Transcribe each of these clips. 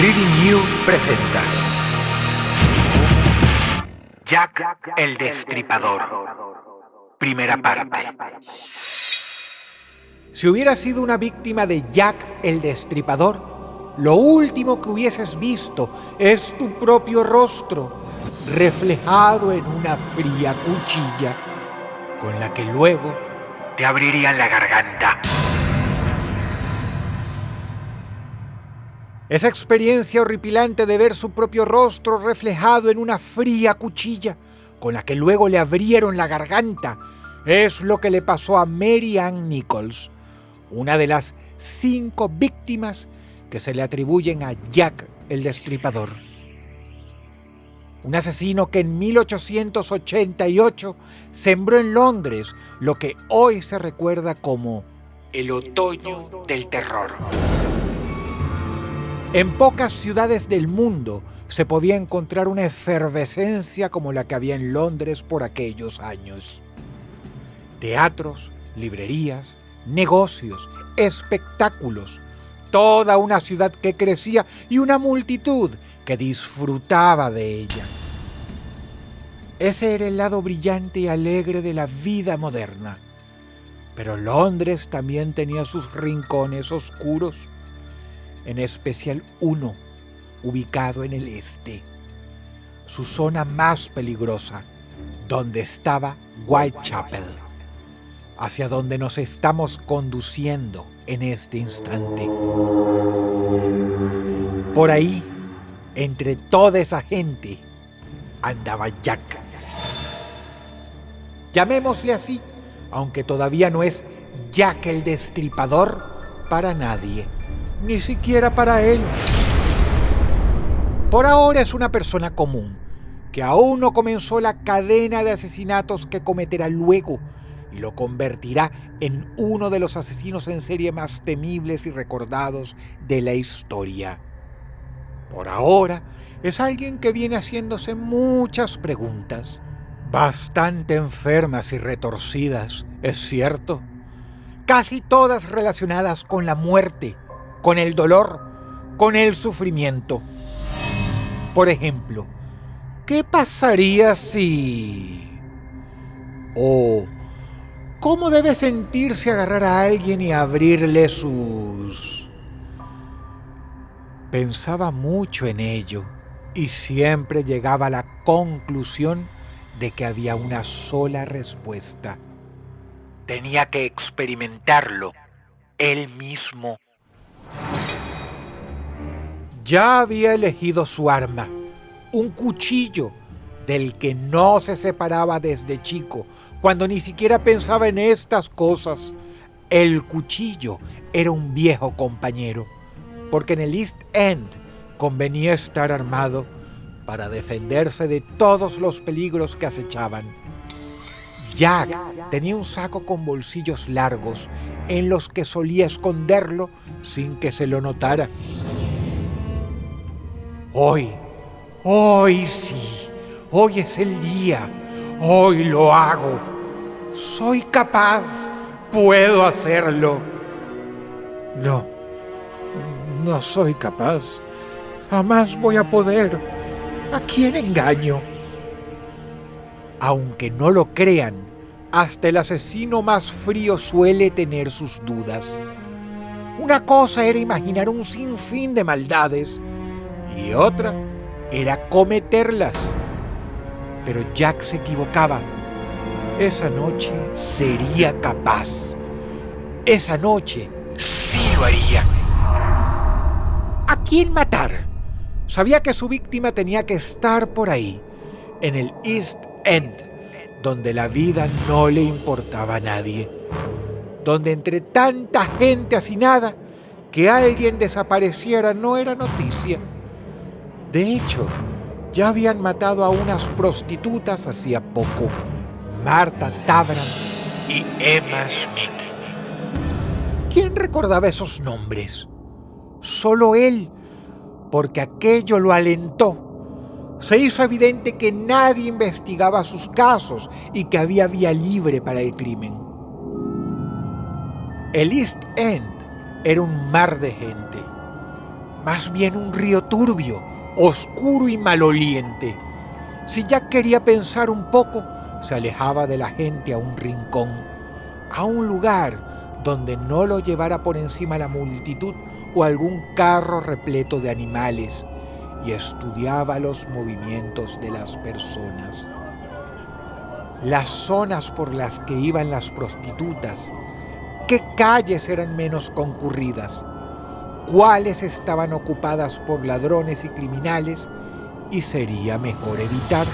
Reading You presenta Jack el Destripador. Primera parte. Si hubieras sido una víctima de Jack el Destripador, lo último que hubieses visto es tu propio rostro, reflejado en una fría cuchilla, con la que luego te abrirían la garganta. Esa experiencia horripilante de ver su propio rostro reflejado en una fría cuchilla, con la que luego le abrieron la garganta, es lo que le pasó a Mary Ann Nichols, una de las 5 víctimas que se le atribuyen a Jack el Destripador. Un asesino que en 1888 sembró en Londres lo que hoy se recuerda como el otoño del terror. En pocas ciudades del mundo se podía encontrar una efervescencia como la que había en Londres por aquellos años. Teatros, librerías, negocios, espectáculos, toda una ciudad que crecía y una multitud que disfrutaba de ella. Ese era el lado brillante y alegre de la vida moderna. Pero Londres también tenía sus rincones oscuros, en especial uno ubicado en el este, su zona más peligrosa, donde estaba Whitechapel, hacia donde nos estamos conduciendo en este instante. Por ahí, entre toda esa gente, andaba Jack. Llamémosle así, aunque todavía no es Jack el Destripador para nadie, ni siquiera para él. Por ahora es una persona común, que aún no comenzó la cadena de asesinatos que cometerá luego y lo convertirá en uno de los asesinos en serie más temibles y recordados de la historia. Por ahora es alguien que viene haciéndose muchas preguntas, bastante enfermas y retorcidas, es cierto, casi todas relacionadas con la muerte, con el dolor, con el sufrimiento. Por ejemplo, ¿qué pasaría si...? O ¿cómo debe sentirse agarrar a alguien y abrirle sus...? Pensaba mucho en ello y siempre llegaba a la conclusión de que había una sola respuesta. Tenía que experimentarlo él mismo. Ya había elegido su arma, un cuchillo del que no se separaba desde chico, cuando ni siquiera pensaba en estas cosas. El cuchillo era un viejo compañero, porque en el East End convenía estar armado para defenderse de todos los peligros que acechaban. Jack tenía un saco con bolsillos largos en los que solía esconderlo sin que se lo notara. Hoy sí, hoy es el día, hoy lo hago. Soy capaz, puedo hacerlo. No soy capaz, jamás voy a poder. ¿A quién engaño? Aunque no lo crean, hasta el asesino más frío suele tener sus dudas. Una cosa era imaginar un sinfín de maldades y otra era cometerlas. Pero Jack se equivocaba. Esa noche sería capaz. Esa noche sí lo haría. ¿A quién matar? Sabía que su víctima tenía que estar por ahí, en el East End, donde la vida no le importaba a nadie, donde entre tanta gente hacinada, que alguien desapareciera no era noticia. De hecho, ya habían matado a unas prostitutas hacía poco, Martha Tabram y Emma Smith. ¿Quién recordaba esos nombres? Solo él, porque aquello lo alentó. Se hizo evidente que nadie investigaba sus casos y que había vía libre para el crimen. El East End era un mar de gente. más bien un río turbio, oscuro y maloliente. Si Jack quería pensar un poco, se alejaba de la gente a un rincón, a un lugar donde no lo llevara por encima la multitud o algún carro repleto de animales, y estudiaba los movimientos de las personas. Las zonas por las que iban las prostitutas, qué calles eran menos concurridas, cuáles estaban ocupadas por ladrones y criminales, y sería mejor evitar.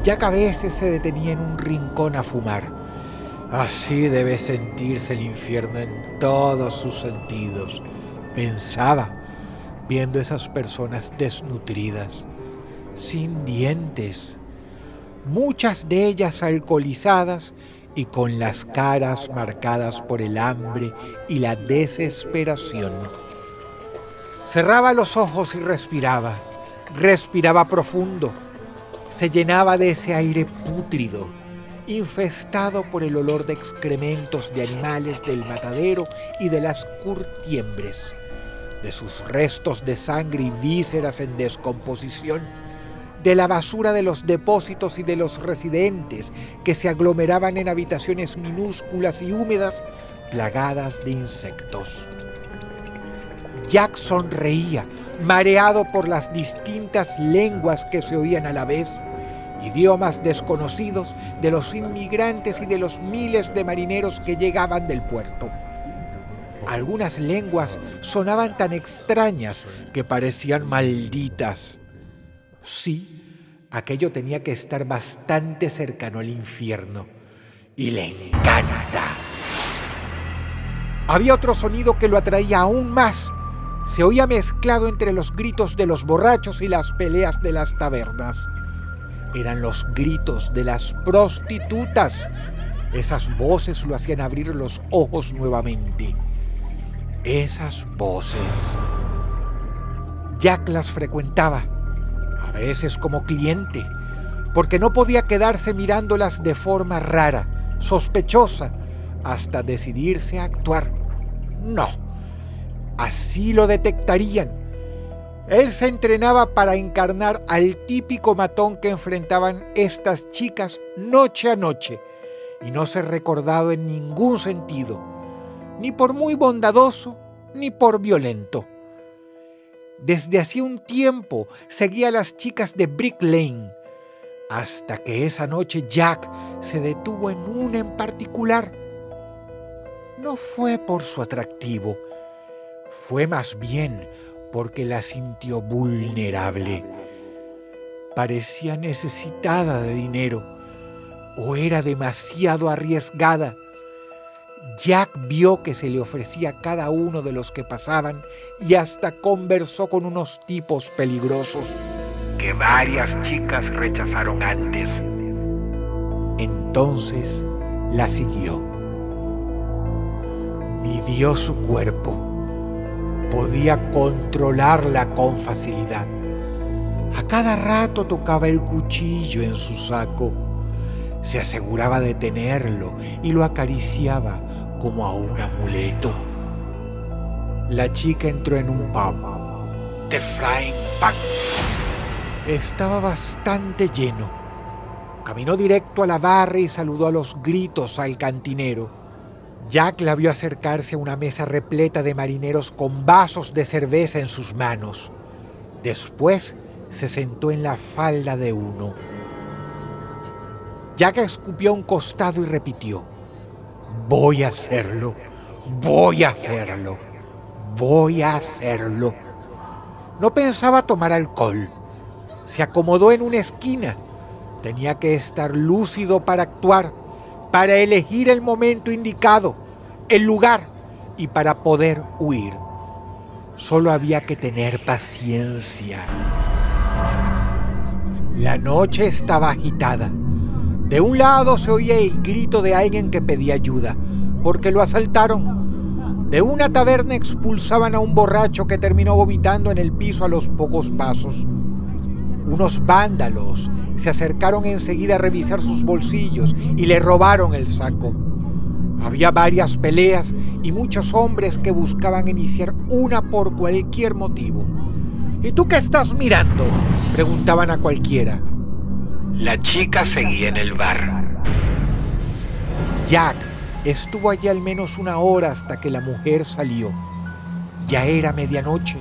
Jack a veces se detenía en un rincón a fumar. Así debe sentirse el infierno en todos sus sentidos, pensaba, viendo esas personas desnutridas, sin dientes, muchas de ellas alcoholizadas y con las caras marcadas por el hambre y la desesperación. Cerraba los ojos y respiraba profundo. Se llenaba de ese aire pútrido, infestado por el olor de excrementos de animales del matadero y de las curtiembres, de sus restos de sangre y vísceras en descomposición, de la basura de los depósitos y de los residentes que se aglomeraban en habitaciones minúsculas y húmedas, plagadas de insectos. Jack sonreía, mareado por las distintas lenguas que se oían a la vez, idiomas desconocidos de los inmigrantes y de los miles de marineros que llegaban del puerto. Algunas lenguas sonaban tan extrañas que parecían malditas. Sí, aquello tenía que estar bastante cercano al infierno, y le encanta. Había otro sonido que lo atraía aún más. Se oía mezclado entre los gritos de los borrachos y las peleas de las tabernas. Eran los gritos de las prostitutas. Esas voces lo hacían abrir los ojos nuevamente. Esas voces. Jack las frecuentaba, a veces como cliente, porque no podía quedarse mirándolas de forma rara, sospechosa, hasta decidirse a actuar. No, así lo detectarían. Él se entrenaba para encarnar al típico matón que enfrentaban estas chicas noche a noche, y no ser recordado en ningún sentido, ni por muy bondadoso, ni por violento. Desde hacía un tiempo seguía a las chicas de Brick Lane, hasta que esa noche Jack se detuvo en una en particular. No fue por su atractivo, fue más bien porque la sintió vulnerable. Parecía necesitada de dinero, o era demasiado arriesgada. Jack vio que se le ofrecía a cada uno de los que pasaban y hasta conversó con unos tipos peligrosos que varias chicas rechazaron antes. Entonces la siguió. Midió su cuerpo. Podía controlarla con facilidad. A cada rato tocaba el cuchillo en su saco. Se aseguraba de tenerlo y lo acariciaba como a un amuleto. La chica entró en un pub, The Flying Pack. Estaba bastante lleno. Caminó directo a la barra y saludó a los gritos al cantinero. Jack la vio acercarse a una mesa repleta de marineros con vasos de cerveza en sus manos. Después se sentó en la falda de uno. Jack escupió a un costado y repitió: voy a hacerlo, voy a hacerlo, voy a hacerlo. No pensaba tomar alcohol. Se acomodó en una esquina. Tenía que estar lúcido para actuar, para elegir el momento indicado, el lugar y para poder huir. Solo había que tener paciencia. La noche estaba agitada. De un lado se oía el grito de alguien que pedía ayuda, porque lo asaltaron. De una taberna expulsaban a un borracho que terminó vomitando en el piso a los pocos pasos. Unos vándalos se acercaron enseguida a revisar sus bolsillos y le robaron el saco. Había varias peleas y muchos hombres que buscaban iniciar una por cualquier motivo. ¿Y tú qué estás mirando?, preguntaban a cualquiera. La chica seguía en el bar. Jack estuvo allí al menos 1 hora hasta que la mujer salió. Ya era medianoche.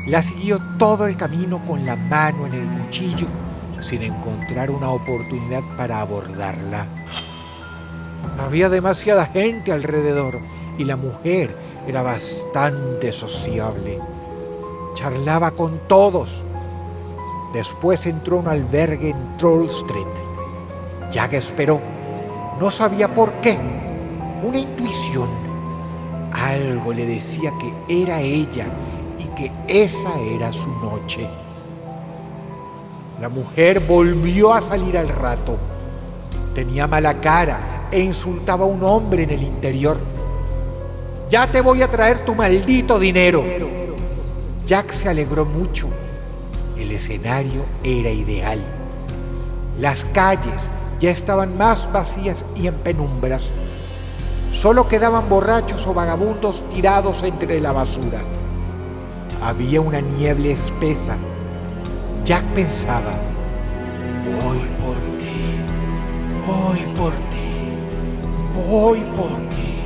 La siguió todo el camino con la mano en el cuchillo, sin encontrar una oportunidad para abordarla. Había demasiada gente alrededor y la mujer era bastante sociable. Charlaba con todos. Después entró a un albergue en Troll Street. Jack esperó. No sabía por qué. Una intuición. Algo le decía que era ella y que esa era su noche. La mujer volvió a salir al rato. Tenía mala cara e insultaba a un hombre en el interior. «Ya te voy a traer tu maldito dinero». Jack se alegró mucho. El escenario era ideal. Las calles ya estaban más vacías y en penumbras. Solo quedaban borrachos o vagabundos tirados entre la basura. Había una niebla espesa. Jack pensaba: voy por ti, voy por ti, voy por ti.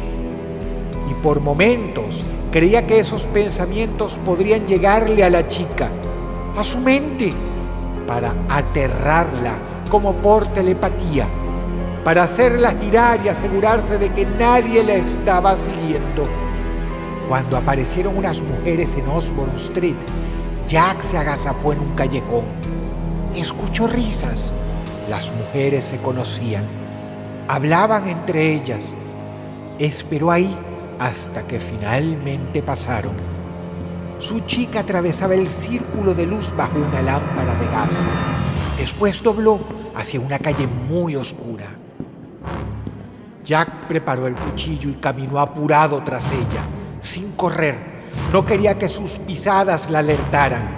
Y por momentos creía que esos pensamientos podrían llegarle a la chica, a su mente, para aterrarla como por telepatía, para hacerla girar y asegurarse de que nadie la estaba siguiendo. Cuando aparecieron unas mujeres en Osborne Street, Jack se agazapó en un callejón. Escuchó risas. Las mujeres se conocían. Hablaban entre ellas. Esperó ahí hasta que finalmente pasaron. Su chica atravesaba el círculo de luz bajo una lámpara de gas. Después dobló hacia una calle muy oscura. Jack preparó el cuchillo y caminó apurado tras ella, sin correr. No quería que sus pisadas la alertaran.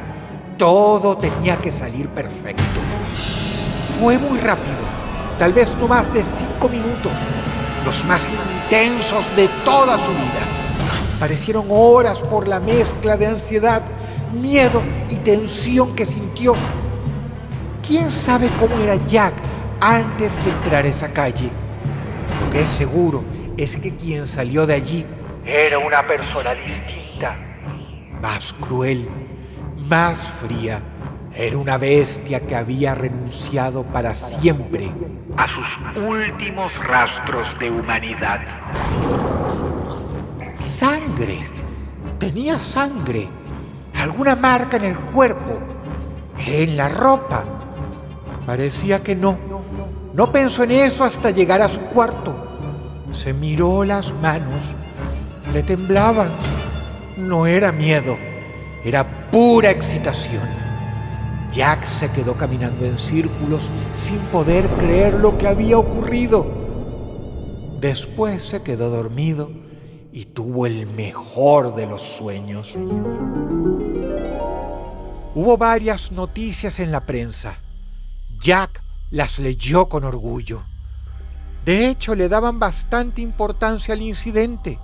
Todo tenía que salir perfecto. Fue muy rápido, tal vez no más de 5 minutos, los más intensos de toda su vida. Parecieron horas por la mezcla de ansiedad, miedo y tensión que sintió. ¿Quién sabe cómo era Jack antes de entrar a esa calle? Lo que es seguro es que quien salió de allí era una persona distinta, más cruel, más fría. Era una bestia que había renunciado para siempre a sus últimos rastros de humanidad. Sangre. Tenía sangre. Alguna marca en el cuerpo, en la ropa. Parecía que no. No pensó en eso hasta llegar a su cuarto. Se miró las manos. Le temblaban. No era miedo, era pura excitación. Jack se quedó caminando en círculos sin poder creer lo que había ocurrido. Después se quedó dormido y tuvo el mejor de los sueños. Hubo varias noticias en la prensa. Jack las leyó con orgullo. De hecho, le daban bastante importancia al incidente.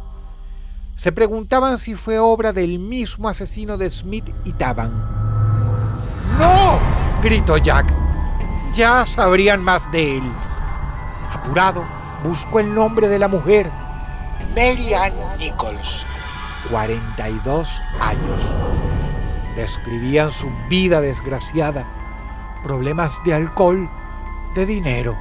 Se preguntaban si fue obra del mismo asesino de Smith y Taban. ¡No!, gritó Jack. Ya sabrían más de él. Apurado, buscó el nombre de la mujer. Mary Ann Nichols, 42 años. Describían su vida desgraciada, problemas de alcohol, de dinero.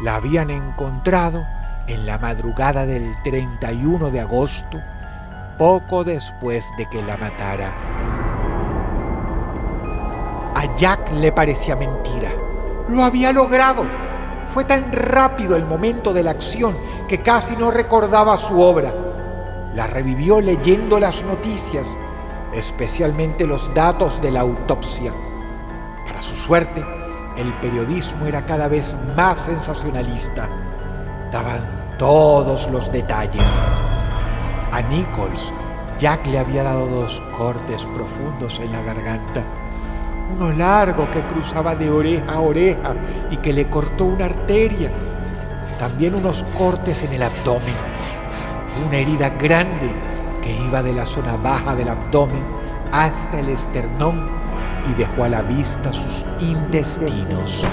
La habían encontrado en la madrugada del 31 de agosto, poco después de que la matara. A Jack le parecía mentira. Lo había logrado. Fue tan rápido el momento de la acción que casi no recordaba su obra. La revivió leyendo las noticias, especialmente los datos de la autopsia. Para su suerte, el periodismo era cada vez más sensacionalista. Daban todos los detalles. A Nichols, Jack le había dado 2 cortes profundos en la garganta. Uno largo que cruzaba de oreja a oreja y que le cortó una arteria. también unos cortes en el abdomen, una herida grande que iba de la zona baja del abdomen hasta el esternón y dejó a la vista sus intestinos.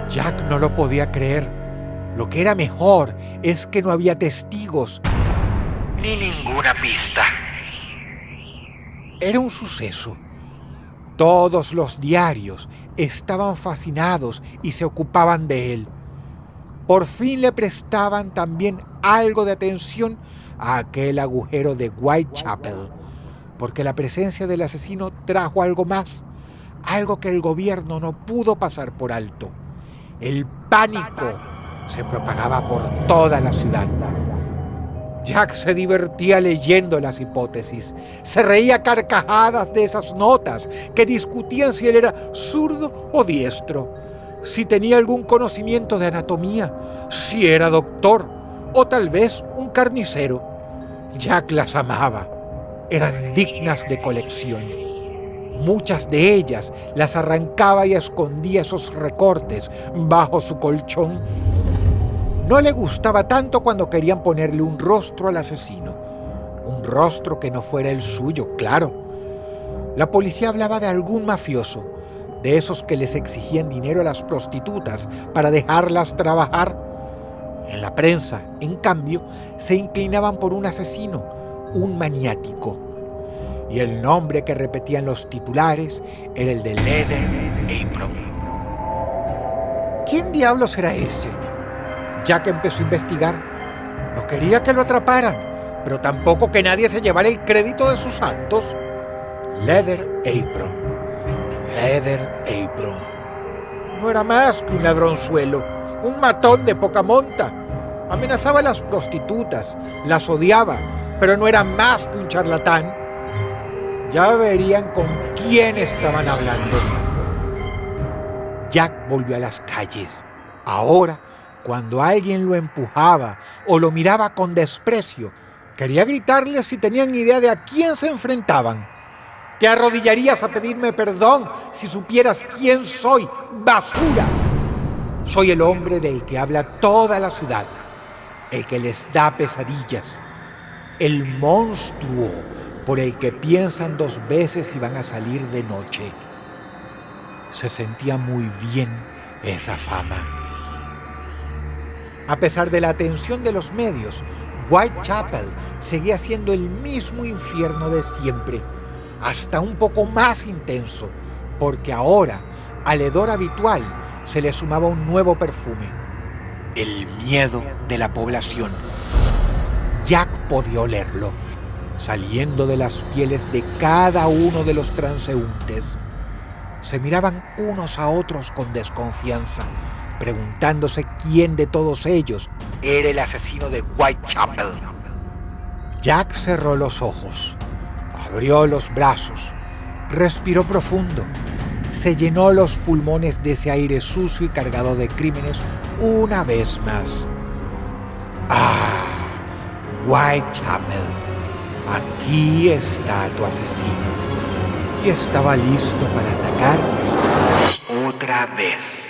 Jack no lo podía creer. Lo que era mejor es que no había testigos Ni ninguna pista. Era un suceso. Todos los diarios estaban fascinados y se ocupaban de él. Por fin le prestaban también algo de atención a aquel agujero de Whitechapel, porque la presencia del asesino trajo algo más, algo que el gobierno no pudo pasar por alto. El pánico se propagaba por toda la ciudad. Jack se divertía leyendo las hipótesis, se reía a carcajadas de esas notas que discutían si él era zurdo o diestro, si tenía algún conocimiento de anatomía, si era doctor o tal vez un carnicero. Jack las amaba, eran dignas de colección. Muchas de ellas las arrancaba y escondía esos recortes bajo su colchón. No le gustaba tanto cuando querían ponerle un rostro al asesino. Un rostro que no fuera el suyo, claro. La policía hablaba de algún mafioso, de esos que les exigían dinero a las prostitutas para dejarlas trabajar. En la prensa, en cambio, se inclinaban por un asesino, un maniático. Y el nombre que repetían los titulares era el de Leather Apron. ¿Quién diablos era ese? Jack empezó a investigar. No quería que lo atraparan, pero tampoco que nadie se llevara el crédito de sus actos. Leather Apron. Leather Apron. No era más que un ladronzuelo, un matón de poca monta. Amenazaba a las prostitutas, las odiaba, pero no era más que un charlatán. Ya verían con quién estaban hablando. Jack volvió a las calles. Ahora, cuando alguien lo empujaba o lo miraba con desprecio, quería gritarles si tenían idea de a quién se enfrentaban. Te arrodillarías a pedirme perdón si supieras quién soy, basura. Soy el hombre del que habla toda la ciudad, el que les da pesadillas, el monstruo por el que piensan dos veces si van a salir de noche. Se sentía muy bien esa fama. A pesar de la atención de los medios, Whitechapel seguía siendo el mismo infierno de siempre, hasta un poco más intenso, porque ahora al hedor habitual se le sumaba un nuevo perfume: el miedo de la población. Jack podía olerlo, saliendo de las pieles de cada uno de los transeúntes. Se miraban unos a otros con desconfianza, preguntándose quién de todos ellos era el asesino de Whitechapel. Jack cerró los ojos, abrió los brazos, respiró profundo, se llenó los pulmones de ese aire sucio y cargado de crímenes una vez más. ¡Ah! Whitechapel, aquí está tu asesino. Y estaba listo para atacar Otra vez.